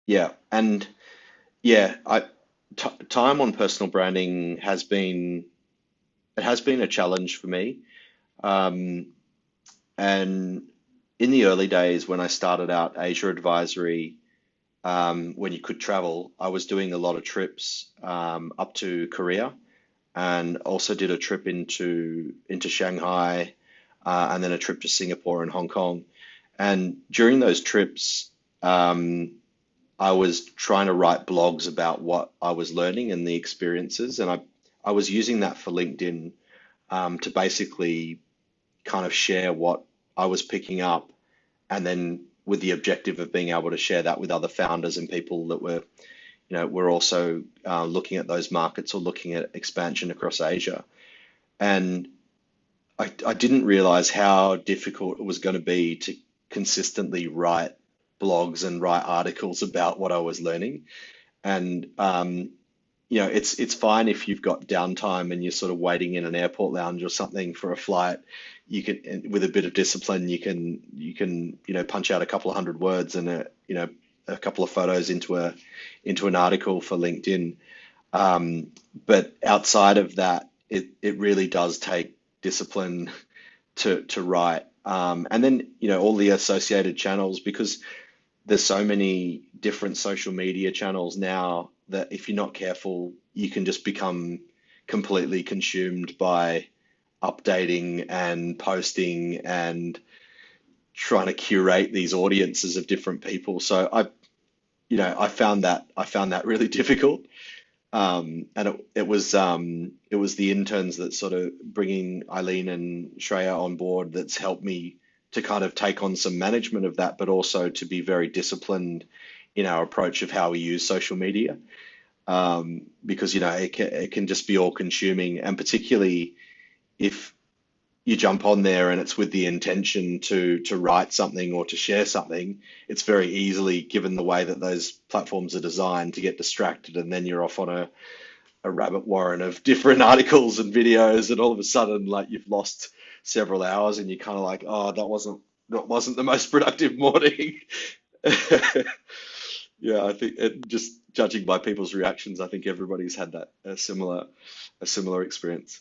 Yeah, and yeah, t time on personal branding has been a challenge for me. Um, and in the early days when I started out Asia Advisory, when you could travel, I was doing a lot of trips up to Korea, and also did a trip into Shanghai, and then a trip to Singapore and Hong Kong. And during those trips, um, I was trying to write blogs about what I was learning and the experiences, and I was using that for LinkedIn, to basically kind of share what I was picking up, and then with the objective of being able to share that with other founders and people that were also looking at those markets or looking at expansion across Asia. And I didn't realize how difficult it was going to be to consistently write blogs and write articles about what I was learning. And it's fine if you've got downtime and you're sort of waiting in an airport lounge or something for a flight. You can, and with a bit of discipline, you can punch out a couple of hundred words and a couple of photos into an article for LinkedIn. Um, but outside of that, it really does take discipline to write. And then, all the associated channels, because there's so many different social media channels now that if you're not careful, you can just become completely consumed by updating and posting and trying to curate these audiences of different people. So I found that really difficult. And it was the interns that sort of bringing Eileen and Shreya on board that's helped me to kind of take on some management of that, but also to be very disciplined in our approach of how we use social media. Because it can just be all consuming, and particularly if you jump on there and it's with the intention to write something or to share something, it's very easily, given the way that those platforms are designed, to get distracted, and then you're off on a rabbit warren of different articles and videos, and all of a sudden, like, you've lost several hours, and you're kind of like, oh, that wasn't the most productive morning. Yeah, I think just judging by people's reactions, I think everybody's had that a similar experience.